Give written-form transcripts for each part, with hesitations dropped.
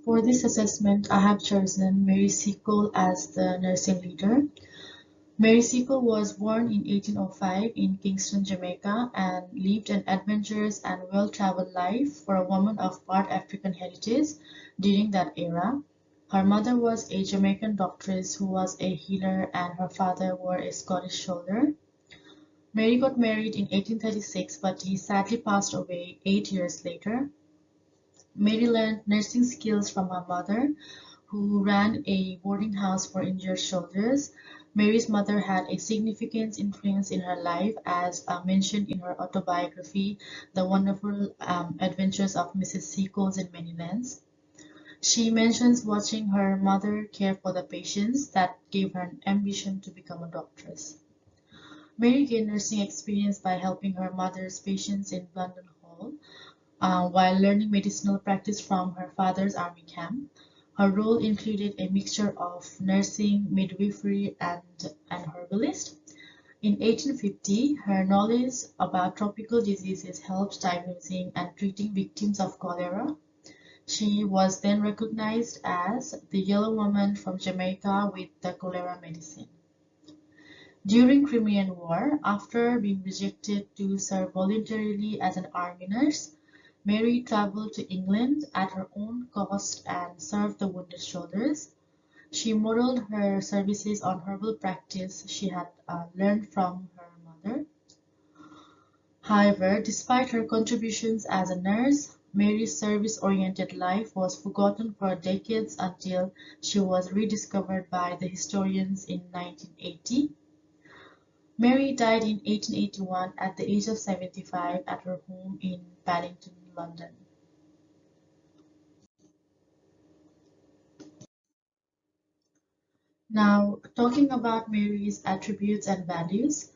For this assessment, I have chosen Mary Seacole as the nursing leader. Mary Seacole was born in 1805 in Kingston, Jamaica, and lived an adventurous and well-traveled life for a woman of part African heritage during that era. Her mother was a Jamaican doctress who was a healer, and her father was a Scottish soldier. Mary got married in 1836, but he sadly passed away 8 years later. Mary learned nursing skills from her mother, who ran a boarding house for injured soldiers. Mary's mother had a significant influence in her life, as mentioned in her autobiography, The Wonderful Adventures of Mrs. Seacole in Many Lands. She mentions watching her mother care for the patients that gave her an ambition to become a doctoress. Mary gained nursing experience by helping her mother's patients in London Hall, while learning medicinal practice from her father's army camp. Her role included a mixture of nursing, midwifery, and an herbalist. In 1850, her knowledge about tropical diseases helped diagnosing and treating victims of cholera. She was then recognized as the yellow woman from Jamaica with the cholera medicine. During Crimean War, after being rejected to serve voluntarily as an army nurse, Mary traveled to England at her own cost and served the wounded soldiers. She modeled her services on herbal practice she had learned from her mother. However, despite her contributions as a nurse, Mary's service-oriented life was forgotten for decades until she was rediscovered by the historians in 1980. Mary died in 1881 at the age of 75 at her home in Paddington, London. Now, talking about Mary's attributes and values,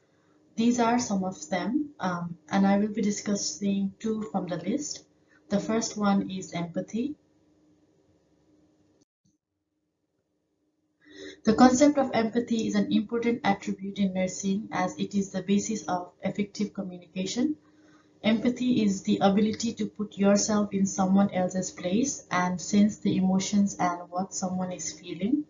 these are some of them, and I will be discussing two from the list. The first one is empathy. The concept of empathy is an important attribute in nursing as it is the basis of effective communication. Empathy is the ability to put yourself in someone else's place and sense the emotions and what someone is feeling.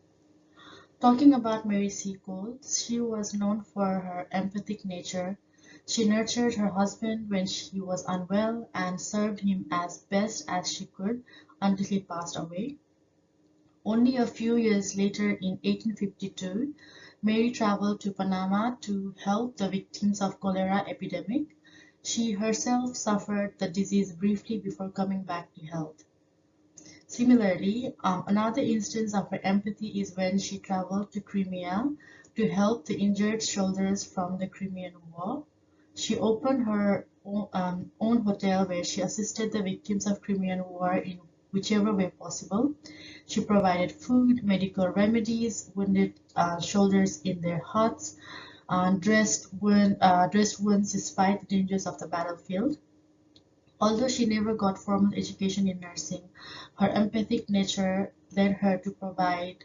Talking about Mary Seacole, she was known for her empathic nature. She nurtured her husband when he was unwell and served him as best as she could until he passed away. Only a few years later, in 1852, Mary traveled to Panama to help the victims of cholera epidemic. She herself suffered the disease briefly before coming back to health. Similarly, another instance of her empathy is when she traveled to Crimea to help the injured soldiers from the Crimean War. She opened her own hotel where she assisted the victims of Crimean War in whichever way possible. She provided food, medical remedies, wounded soldiers in their huts, dressed wounds despite the dangers of the battlefield. Although she never got formal education in nursing, her empathic nature led her to provide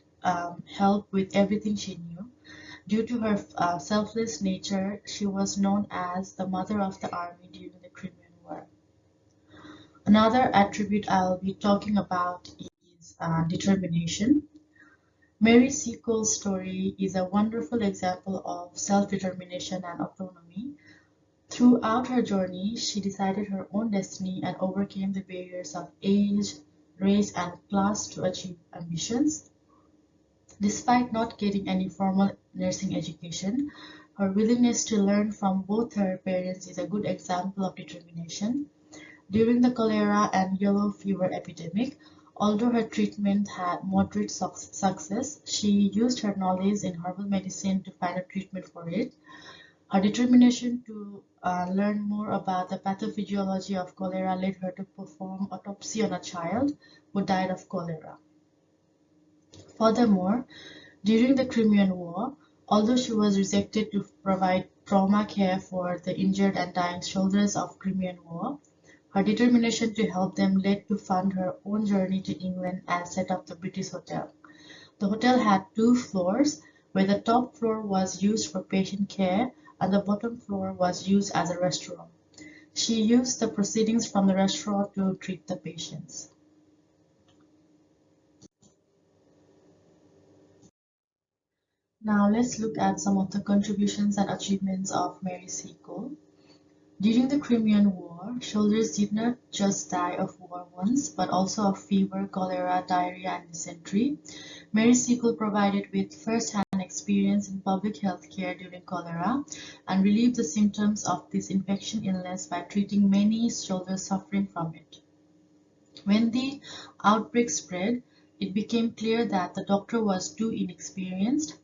help with everything she knew. Due to her selfless nature, she was known as the Mother of the Army during the Crimean War. Another attribute I'll be talking about is determination. Mary Seacole's story is a wonderful example of self-determination and autonomy. Throughout her journey, she decided her own destiny and overcame the barriers of age, race, and class to achieve ambitions. Despite not getting any formal nursing education, her willingness to learn from both her parents is a good example of determination. During the cholera and yellow fever epidemic, although her treatment had moderate success, she used her knowledge in herbal medicine to find a treatment for it. Her determination to learn more about the pathophysiology of cholera led her to perform autopsy on a child who died of cholera. Furthermore, during the Crimean War, although she was rejected to provide trauma care for the injured and dying soldiers of Crimean War, her determination to help them led to fund her own journey to England and set up the British Hotel. The hotel had two floors, where the top floor was used for patient care and the bottom floor was used as a restaurant. She used the proceedings from the restaurant to treat the patients. Now let's look at some of the contributions and achievements of Mary Seacole. During the Crimean War, soldiers did not just die of war wounds, but also of fever, cholera, diarrhea, and dysentery. Mary Seacole provided with first-hand experience in public health care during cholera and relieved the symptoms of this infection illness by treating many soldiers suffering from it. When the outbreak spread, it became clear that the doctor was too inexperienced.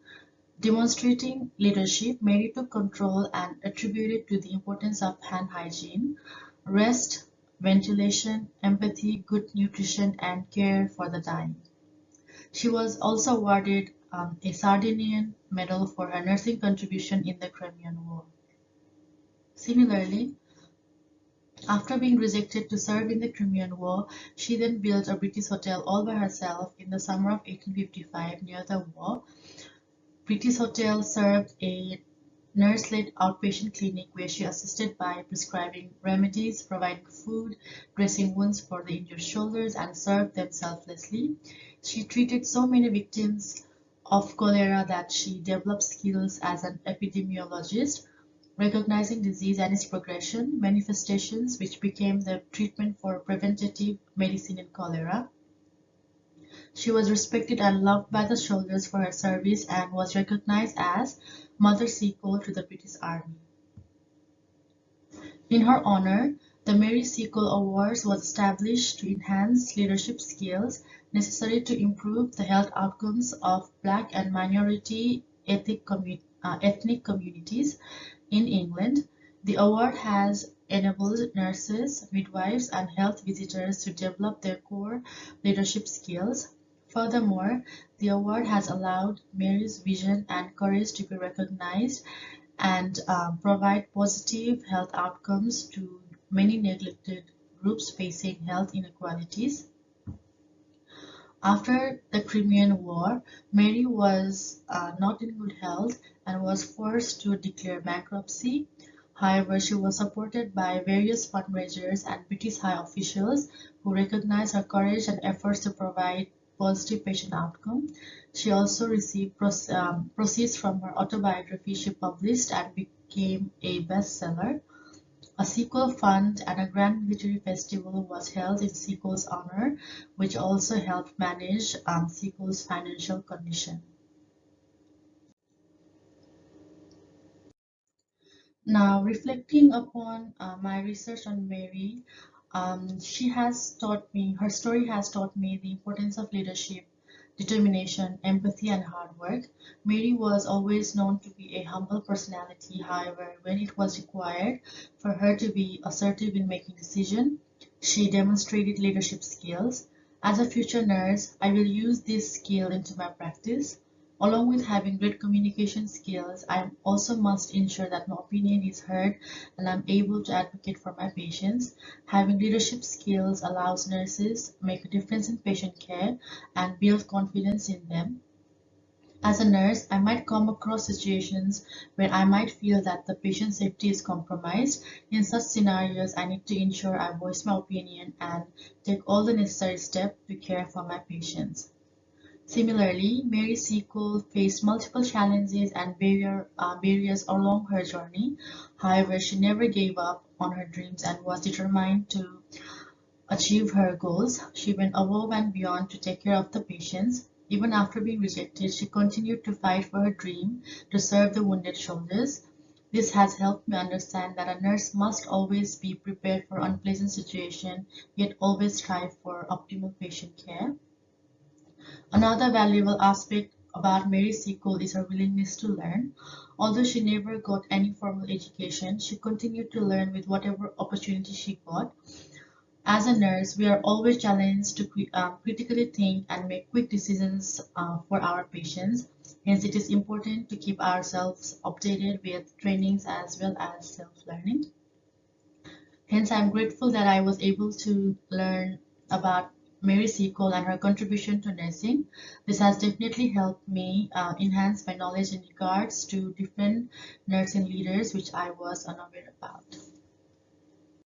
Demonstrating leadership, Mary took control and attributed to the importance of hand hygiene, rest, ventilation, empathy, good nutrition, and care for the dying. She was also awarded a Sardinian Medal for her nursing contribution in the Crimean War. Similarly, after being rejected to serve in the Crimean War, she then built a British hotel all by herself in the summer of 1855 near the war. British Hotel served a nurse-led outpatient clinic where she assisted by prescribing remedies, providing food, dressing wounds for the injured shoulders, and served them selflessly. She treated so many victims of cholera that she developed skills as an epidemiologist, recognizing disease and its progression, manifestations, which became the treatment for preventative medicine in cholera. She was respected and loved by the soldiers for her service and was recognized as Mother Seacole to the British Army. In her honor, the Mary Seacole Awards was established to enhance leadership skills necessary to improve the health outcomes of Black and minority ethnic communities in England. The award has enabled nurses, midwives, and health visitors to develop their core leadership skills. Furthermore, the award has allowed Mary's vision and courage to be recognized and provide positive health outcomes to many neglected groups facing health inequalities. After the Crimean War, Mary was not in good health and was forced to declare bankruptcy. However, she was supported by various fundraisers and British high officials who recognized her courage and efforts to provide positive patient outcome. She also received proceeds from her autobiography she published and became a bestseller. A Seacole Fund and a grand military festival was held in Seacole's honor, which also helped manage Seacole's financial condition. Now, reflecting upon my research on Mary, her story has taught me the importance of leadership, determination, empathy, and hard work. Mary was always known to be a humble personality. However, when it was required for her to be assertive in making decisions, she demonstrated leadership skills. As a future nurse, I will use this skill into my practice. Along with having great communication skills, I also must ensure that my opinion is heard and I'm able to advocate for my patients. Having leadership skills allows nurses to make a difference in patient care and build confidence in them. As a nurse, I might come across situations where I might feel that the patient safety is compromised. In such scenarios, I need to ensure I voice my opinion and take all the necessary steps to care for my patients. Similarly, Mary Seacole faced multiple challenges and barriers along her journey. However, she never gave up on her dreams and was determined to achieve her goals. She went above and beyond to take care of the patients. Even after being rejected, she continued to fight for her dream to serve the wounded soldiers. This has helped me understand that a nurse must always be prepared for unpleasant situations, yet always strive for optimal patient care. Another valuable aspect about Mary Seacole is her willingness to learn. Although she never got any formal education, she continued to learn with whatever opportunity she got. As a nurse, we are always challenged to critically think and make quick decisions for our patients. Hence, it is important to keep ourselves updated with trainings as well as self-learning. Hence, I'm grateful that I was able to learn about Mary Seacole and her contribution to nursing. This has definitely helped me enhance my knowledge in regards to different nursing leaders which I was unaware about.